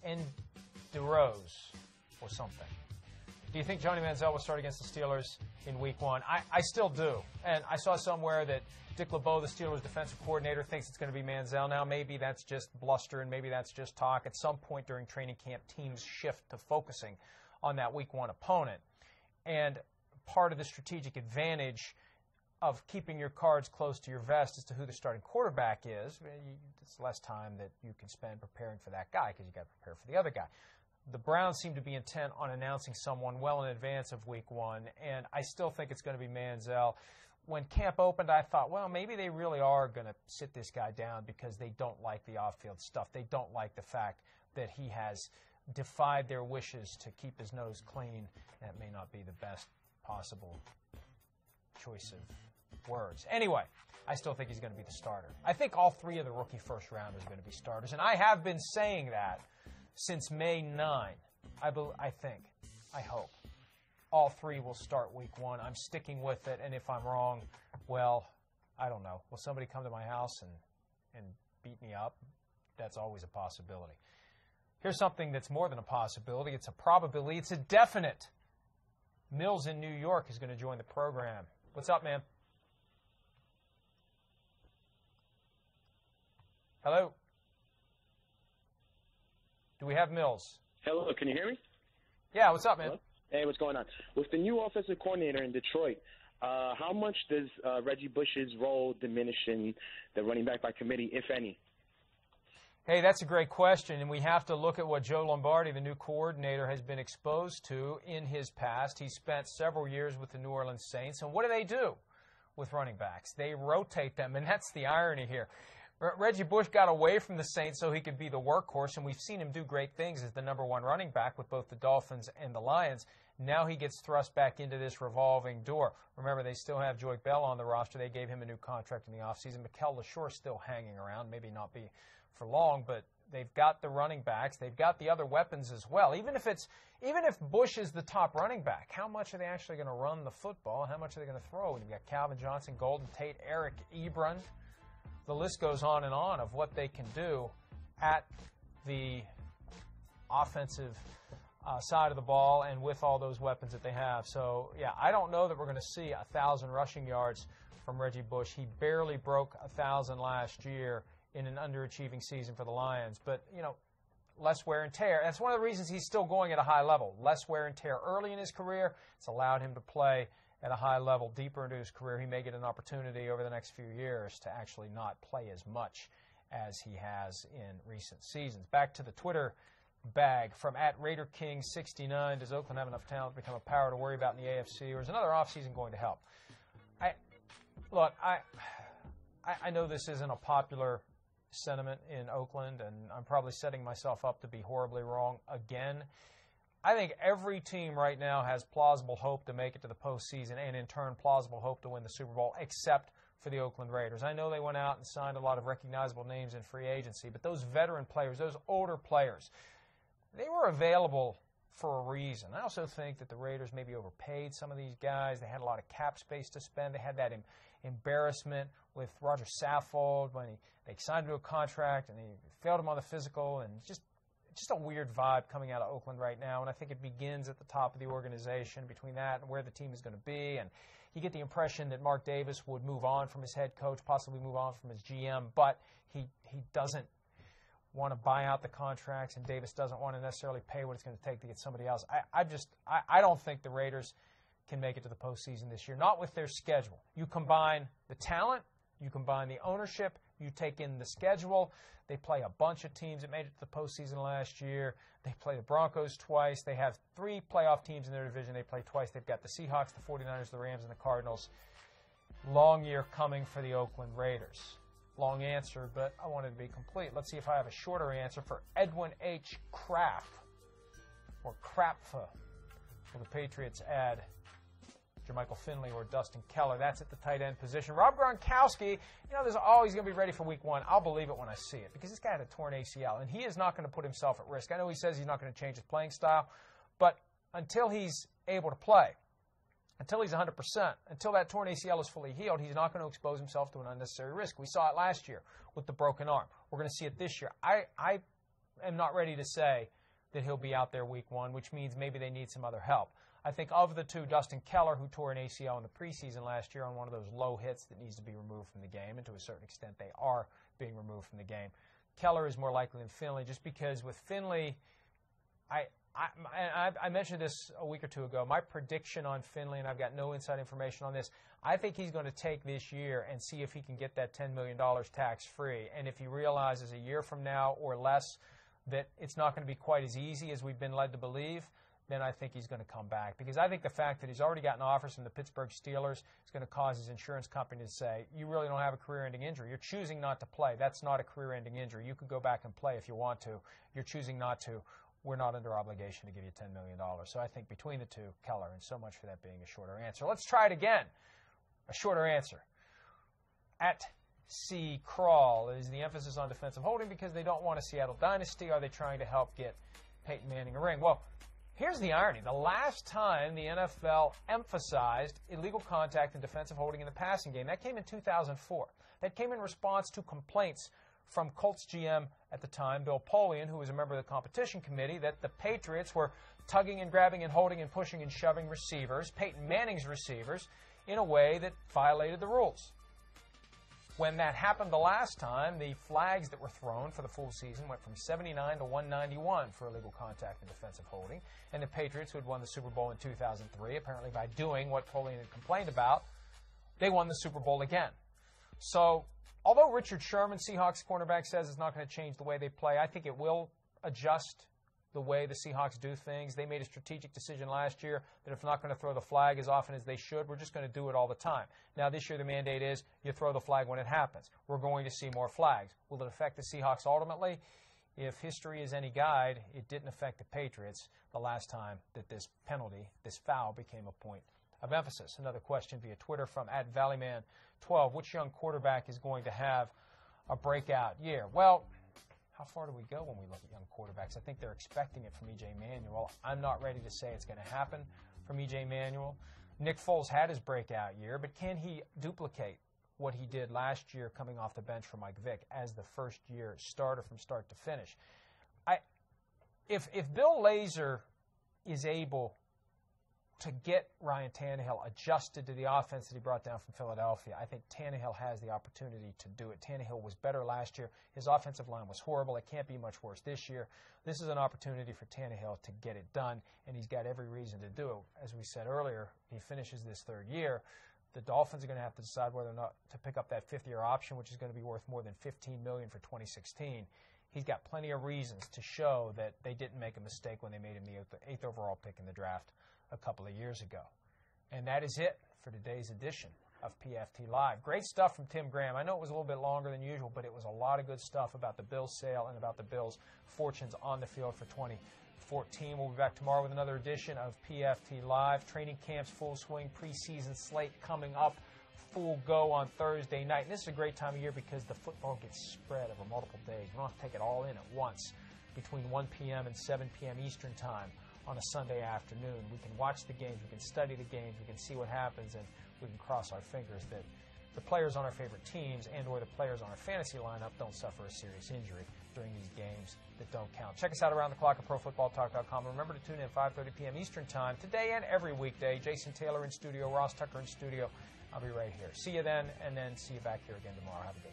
and DeRose or something. Do you think Johnny Manziel will start against the Steelers in Week 1? I still do. And I saw somewhere that Dick LeBeau, the Steelers defensive coordinator, thinks it's going to be Manziel now. Maybe that's just bluster and maybe that's just talk. At some point during training camp, teams shift to focusing on that Week 1 opponent. And part of the strategic advantage of keeping your cards close to your vest as to who the starting quarterback is, it's less time that you can spend preparing for that guy because you got to prepare for the other guy. The Browns seem to be intent on announcing someone well in advance of Week 1, and I still think it's going to be Manziel. When camp opened, I thought, well, maybe they really are going to sit this guy down because they don't like the off-field stuff. They don't like the fact that he has defied their wishes to keep his nose clean. That may not be the best possible choice of words. Anyway, I still think he's going to be the starter. I think all three of the rookie first-rounders are going to be starters, and I have been saying that since May 9, I think, I hope. All three will start Week 1. I'm sticking with it, and if I'm wrong, well, I don't know. Will somebody come to my house and beat me up? That's always a possibility. Here's something that's more than a possibility. It's a probability. It's a definite. Mills in New York is going to join the program. What's up, man? Hello? Do we have Mills? Hello, can you hear me? Yeah, what's up, man? Hello? Hey, what's going on? With the new offensive coordinator in Detroit, how much does Reggie Bush's role diminish in the running back by committee, if any? Hey, that's a great question, and we have to look at what Joe Lombardi, the new coordinator, has been exposed to in his past. He spent several years with the New Orleans Saints, and what do with running backs? They rotate them, and that's the irony here. Reggie Bush got away from the Saints so he could be the workhorse, and we've seen him do great things as the number one running back with both the Dolphins and the Lions. Now he gets thrust back into this revolving door. Remember, they still have Joy Bell on the roster. They gave him a new contract in the offseason. Mikael LaSure still hanging around, maybe not be for long, but they've got the running backs. They've got the other weapons as well. Even if Bush is the top running back, how much are they actually going to run the football? How much are they going to throw? You've got Calvin Johnson, Golden Tate, Eric Ebron. The list goes on and on of what they can do at the offensive side of the ball and with all those weapons that they have. So, yeah, I don't know that we're going to see 1,000 rushing yards from Reggie Bush. He barely broke 1,000 last year in an underachieving season for the Lions. But, less wear and tear. That's one of the reasons he's still going at a high level. Less wear and tear early in his career. It's allowed him to play at a high level deeper into his career. He may get an opportunity over the next few years to actually not play as much as he has in recent seasons. Back to the Twitter bag from @RaiderKing69. Does Oakland have enough talent to become a power to worry about in the AFC, or is another offseason going to help? I know this isn't a popular sentiment in Oakland, and I'm probably setting myself up to be horribly wrong again. I think every team right now has plausible hope to make it to the postseason and, in turn, plausible hope to win the Super Bowl, except for the Oakland Raiders. I know they went out and signed a lot of recognizable names in free agency, but those veteran players, those older players, they were available for a reason. I also think that the Raiders maybe overpaid some of these guys. They had a lot of cap space to spend. They had that embarrassment with Roger Saffold when they signed him to a contract and they failed him on the physical, and just a weird vibe coming out of Oakland right now, and I think it begins at the top of the organization between that and where the team is going to be. And you get the impression that Mark Davis would move on from his head coach, possibly move on from his GM, but he doesn't want to buy out the contracts, and Davis doesn't want to necessarily pay what it's going to take to get somebody else. I don't think the Raiders can make it to the postseason this year, not with their schedule. You combine the talent, you combine the ownership, you take in the schedule. They play a bunch of teams that made it to the postseason last year. They play the Broncos twice. They have 3 playoff teams in their division. They play twice. They've got the Seahawks, the 49ers, the Rams, and the Cardinals. Long year coming for the Oakland Raiders. Long answer, but I wanted to be complete. Let's see if I have a shorter answer for Edwin H. Kraft, or Krapfa. Will the Patriots add Jermichael Finley or Dustin Keller? That's at the tight end position. Rob Gronkowski, there's always going to be ready for Week 1. I'll believe it when I see it, because this guy had a torn ACL, and he is not going to put himself at risk. I know he says he's not going to change his playing style, but until he's able to play, until he's 100%, until that torn ACL is fully healed, he's not going to expose himself to an unnecessary risk. We saw it last year with the broken arm. We're going to see it this year. I am not ready to say that he'll be out there week 1, which means maybe they need some other help. I think of the two, Dustin Keller, who tore an ACL in the preseason last year on one of those low hits that needs to be removed from the game, and to a certain extent they are being removed from the game. Keller is more likely than Finley, just because with Finley, I mentioned this a week or two ago, my prediction on Finley, and I've got no inside information on this, I think he's going to take this year and see if he can get that $10 million tax-free. And if he realizes a year from now or less that it's not going to be quite as easy as we've been led to believe, then I think he's going to come back. Because I think the fact that he's already gotten offers from the Pittsburgh Steelers is going to cause his insurance company to say, you really don't have a career-ending injury. You're choosing not to play. That's not a career-ending injury. You could go back and play if you want to. You're choosing not to. We're not under obligation to give you $10 million. So I think between the two, Keller, and so much for that being a shorter answer. Let's try it again. A shorter answer. At C. Crawl, is the emphasis on defensive holding because they don't want a Seattle dynasty? Are they trying to help get Peyton Manning a ring? Well, here's the irony. The last time the NFL emphasized illegal contact and defensive holding in the passing game, that came in 2004. That came in response to complaints from Colts GM at the time, Bill Polian, who was a member of the competition committee, that the Patriots were tugging and grabbing and holding and pushing and shoving receivers, Peyton Manning's receivers, in a way that violated the rules. When that happened the last time, the flags that were thrown for the full season went from 79 to 191 for illegal contact and defensive holding. And the Patriots, who had won the Super Bowl in 2003, apparently by doing what Polian had complained about, they won the Super Bowl again. So, although Richard Sherman, Seahawks cornerback, says it's not going to change the way they play, I think it will adjust the way the Seahawks do things. They made a strategic decision last year that if they're not going to throw the flag as often as they should, we're just going to do it all the time. Now, this year the mandate is you throw the flag when it happens. We're going to see more flags. Will it affect the Seahawks ultimately? If history is any guide, it didn't affect the Patriots the last time that this penalty, this foul, became a point of emphasis. Another question via Twitter from @Valleyman12. Which young quarterback is going to have a breakout year? Well, how far do we go when we look at young quarterbacks? I think they're expecting it from E.J. Manuel. I'm not ready to say it's going to happen from E.J. Manuel. Nick Foles had his breakout year, but can he duplicate what he did last year coming off the bench for Mike Vick as the first-year starter from start to finish? If Bill Lazor is able to get Ryan Tannehill adjusted to the offense that he brought down from Philadelphia, I think Tannehill has the opportunity to do it. Tannehill was better last year. His offensive line was horrible. It can't be much worse this year. This is an opportunity for Tannehill to get it done, and he's got every reason to do it. As we said earlier, he finishes this third year. The Dolphins are going to have to decide whether or not to pick up that fifth-year option, which is going to be worth more than $15 million for 2016. He's got plenty of reasons to show that they didn't make a mistake when they made him the eighth overall pick in the draft a couple of years ago. And that is it for today's edition of PFT Live. Great stuff from Tim Graham. I know it was a little bit longer than usual, but it was a lot of good stuff about the Bills sale and about the Bills' fortunes on the field for 2014. We'll be back tomorrow with another edition of PFT Live. Training camps full swing, preseason slate coming up, full go on Thursday night. And this is a great time of year because the football gets spread over multiple days. We don't have to take it all in at once between 1 p.m. and 7 p.m. Eastern Time on a Sunday afternoon. We can watch the games, we can study the games, we can see what happens, and we can cross our fingers that the players on our favorite teams and or the players on our fantasy lineup don't suffer a serious injury during these games that don't count. Check us out around the clock at ProFootballTalk.com. Remember to tune in 5:30 p.m. Eastern Time today and every weekday. Jason Taylor in studio, Ross Tucker in studio. I'll be right here. See you then, and then see you back here again tomorrow. Have a good one.